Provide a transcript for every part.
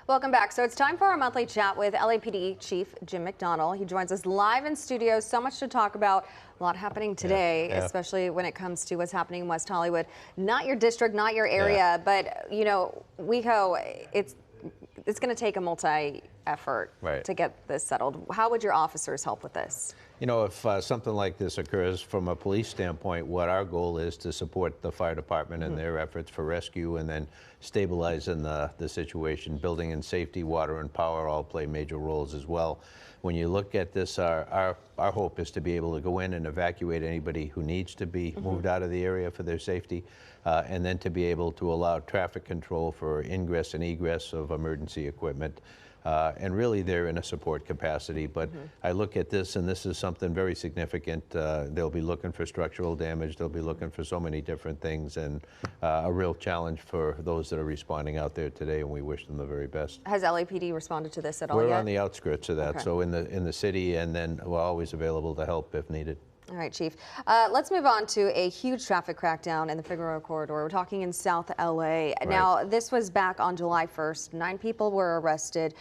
Welcome back. So it's time for our monthly chat with LAPD Chief Jim McDonnell. He joins us live in studio. So much to talk about. A lot happening today, especially when it comes to what's happening in West Hollywood. Not your district, not your area, but you know, it's going to take a multi-effort to get this settled. How would your officers help with this? You know, if something like this occurs from a police standpoint, what our goal is to support the fire department in their efforts for rescue and then stabilizing the situation. Building and safety, water and power all play major roles as well. When you look at this, our hope is to be able to go in and evacuate anybody who needs to be moved out of the area for their safety, and then to be able to allow traffic control for ingress and egress of emergency equipment. And really they're in a support capacity, but I look at this and this is something very significant. They'll be looking for structural damage, they'll be looking for so many different things, and a real challenge for those that are responding out there today, and we wish them the very best. Has LAPD responded to this at all yet? We're on the outskirts of that, so in the city, and then we're always available to help if needed. All right, Chief. Let's move on to a huge traffic crackdown in the Figueroa corridor. We're talking in South LA. Now, this was back on July 1st. 9 people were arrested.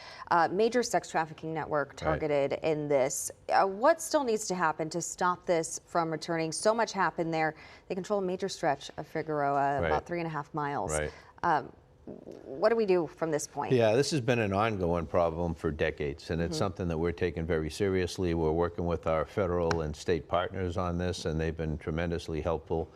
Major sex trafficking network targeted in this. What still needs to happen to stop this from returning? So much happened there. They control a major stretch of Figueroa, about 3.5 miles. What do we do from this point? Yeah, this has been an ongoing problem for decades, and it's something that we're taking very seriously. We're working with our federal and state partners on this, and they've been tremendously helpful.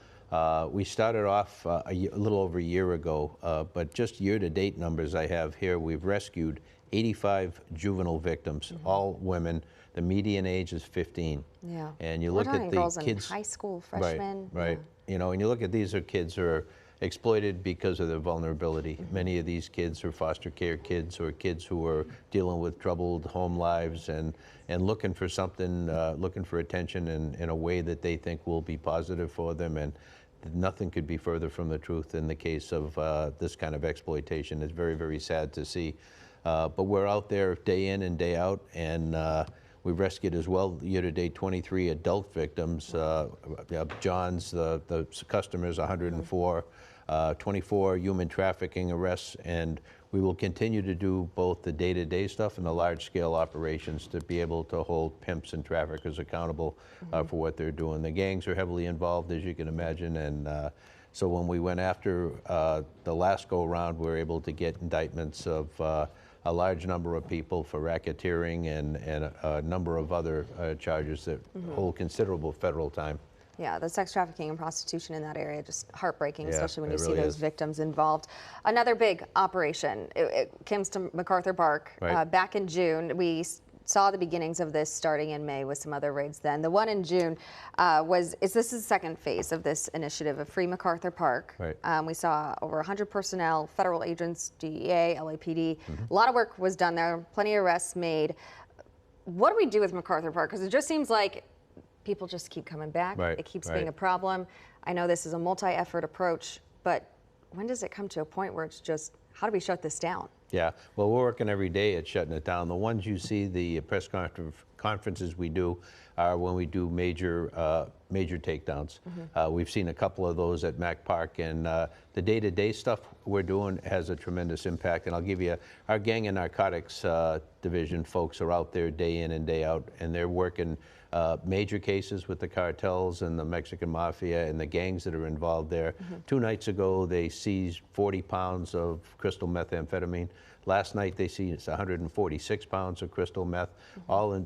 We started off a little over a year ago, but just year-to-date numbers I have here, we've rescued 85 juvenile victims, all women. The median age is 15. Yeah. And you look at the kids, high school, freshmen. Right. You know, and you look at these are kids who are exploited because of their vulnerability. Many of these kids are foster care kids or kids who are dealing with troubled home lives and looking for something, looking for attention in a way that they think will be positive for them. And nothing could be further from the truth in the case of this kind of exploitation. It's very, very sad to see. But we're out there day in and day out, and we've rescued as well year-to-date 23 adult victims. John's, the customers, 104, 24 human trafficking arrests, and we will continue to do both the day-to-day stuff and the large-scale operations to be able to hold pimps and traffickers accountable for what they're doing. The gangs are heavily involved, as you can imagine, and so when we went after the last go-around, we were able to get indictments of a large number of people for racketeering and a number of other charges that hold considerable federal time. Yeah, the sex trafficking and prostitution in that area, just heartbreaking, especially when you see really those victims involved. Another big operation, it comes to MacArthur Park. Back in June, we saw the beginnings of this starting in May with some other raids then. The one in June this is the second phase of this initiative of Free MacArthur Park. We saw over 100 personnel, federal agents, DEA, LAPD. A lot of work was done there, plenty of arrests made. What do we do with MacArthur Park? Because it just seems like people just keep coming back. It keeps being a problem. I know this is a multi-effort approach, but when does it come to a point where it's just, how do we shut this down? Yeah, well, we're working every day at shutting it down. The ones you see, the press conferences we do, are when we do major takedowns. We've seen a couple of those at Mac Park, and the day-to-day stuff we're doing has a tremendous impact. And I'll give you, our gang and narcotics division folks are out there day in and day out, and they're working major cases with the cartels and the Mexican mafia and the gangs that are involved there. 2 nights ago, they seized 40 pounds of crystal methamphetamine. Last night, they seized 146 pounds of crystal meth.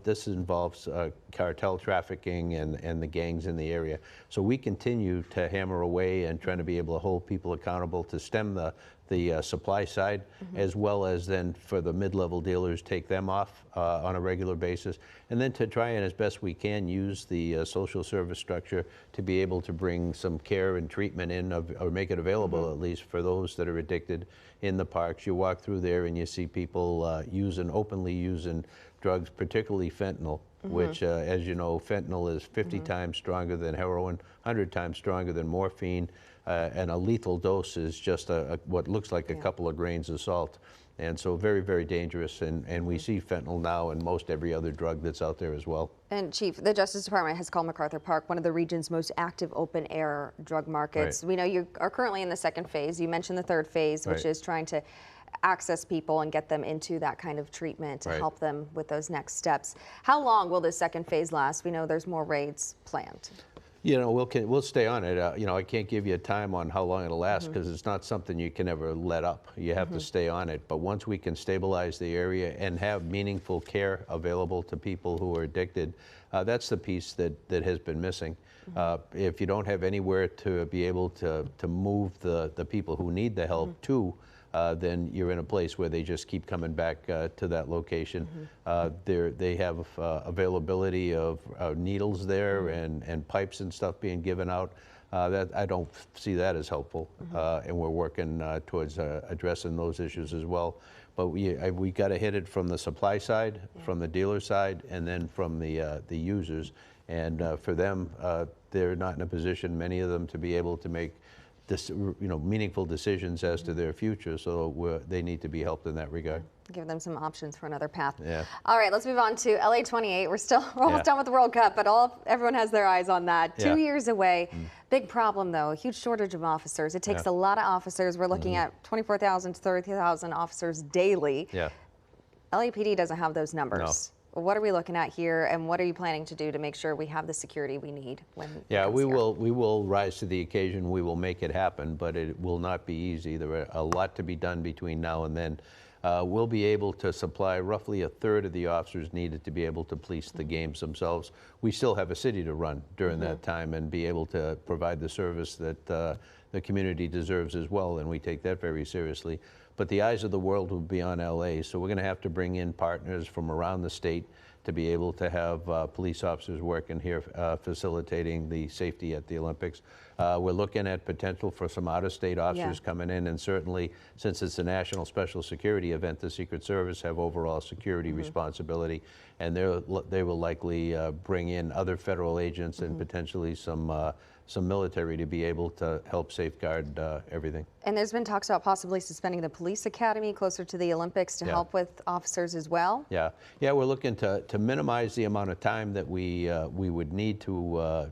This involves cartel trafficking and the gangs in the area. So we continue to hammer away and trying to be able to hold people accountable to stem the supply side, as well as then for the mid-level dealers, take them off on a regular basis, and then to try and, as best we can, use the social service structure to be able to bring some care and treatment in, or make it available at least for those that are addicted in the parks. You walk through there and you see people openly using drugs, particularly fentanyl, which, as you know, fentanyl is 50 times stronger than heroin, 100 times stronger than morphine, and a lethal dose is just what looks like a couple of grains of salt. And so very, very dangerous, and we see fentanyl now in most every other drug that's out there as well. And Chief, the Justice Department has called MacArthur Park one of the region's most active open-air drug markets. We know you are currently in the second phase. You mentioned the third phase, which is trying to access people and get them into that kind of treatment to Right. help them with those next steps. How long will this second phase last? We know there's more raids planned. You know, we'll stay on it. You know, I can't give you a time on how long it'll last because it's not something you can ever let up. You have to stay on it. But once we can stabilize the area and have meaningful care available to people who are addicted, that's the piece that has been missing. If you don't have anywhere to be able to move the people who need the help to, then you're in a place where they just keep coming back to that location. They have availability of needles there and pipes and stuff being given out. That I don't see that as helpful, and we're working towards addressing those issues as well. But we got to hit it from the supply side, from the dealer side, and then from the users. And for them, they're not in a position, many of them, to be able to make meaningful decisions as to their future, so they need to be helped in that regard. Give them some options for another path. Yeah. All right, let's move on to LA 28. We're almost done with the World Cup, but everyone has their eyes on that. 2 years away. Big problem, though, a huge shortage of officers. It takes a lot of officers. We're looking at 24,000 to 30,000 officers daily. LAPD doesn't have those numbers. What are we looking at here, and what are you planning to do to make sure we have the security we need when we will rise to the occasion. We will make it happen, but it will not be easy. There are a lot to be done between now and then. We'll be able to supply roughly a third of the officers needed to be able to police the games themselves. We still have a city to run during that time and be able to provide the service that the community deserves as well, and we take that very seriously. But the eyes of the world will be on LA, so we're going to have to bring in partners from around the state to be able to have police officers working here facilitating the safety at the Olympics. We're looking at potential for some out-of-state officers coming in, and certainly since it's a national special security event, the Secret Service have overall security responsibility, and they will likely bring in other federal agents and potentially some military to be able to help safeguard everything. And there's been talks about possibly suspending the police academy closer to the Olympics to help with officers as well. Yeah, we're looking to minimize the amount of time that we would need to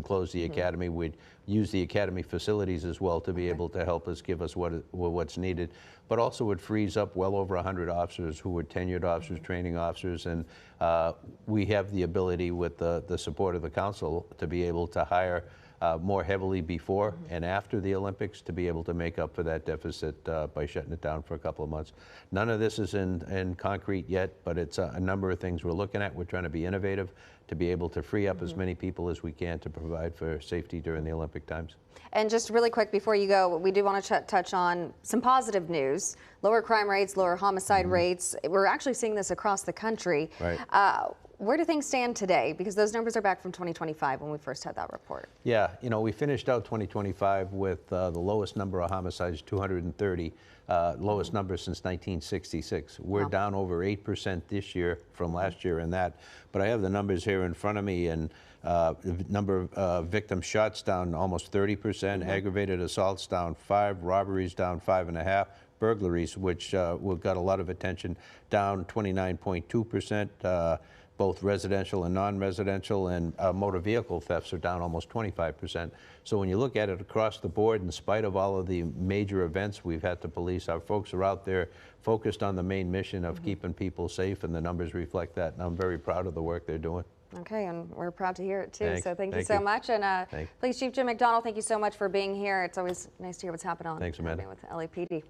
close the academy. We'd use the academy facilities as well to be able to help us, give us what's needed, but also would freeze up well over 100 officers who were tenured officers, training officers, and we have the ability with the support of the council to be able to hire more heavily before and after the Olympics to be able to make up for that deficit by shutting it down for a couple of months. None of this is in concrete yet, but it's a number of things we're looking at. We're trying to be innovative to be able to free up as many people as we can to provide for safety during the Olympic times. And just really quick before you go, we do want to touch on some positive news. Lower crime rates, lower homicide rates. We're actually seeing this across the country. Right. Where do things stand today? Because those numbers are back from 2025 when we first had that report. Yeah, you know, we finished out 2025 with the lowest number of homicides, 230, lowest number since 1966. We're down over 8% this year from last year in that. But I have the numbers here in front of me, and the number of victim shots down almost 30%, aggravated assaults down 5%, robberies down 5.5%, burglaries, which got a lot of attention, down 29.2%. Both residential and non-residential, and motor vehicle thefts are down almost 25%. So when you look at it across the board, in spite of all of the major events we've had to police, our folks are out there focused on the main mission of keeping people safe, and the numbers reflect that, and I'm very proud of the work they're doing. Okay, and we're proud to hear it too. Thanks. So thank you so much. And Thanks. please, Chief Jim McDonnell, thank you so much for being here. It's always nice to hear what's happening Thanks, Amanda. with LAPD.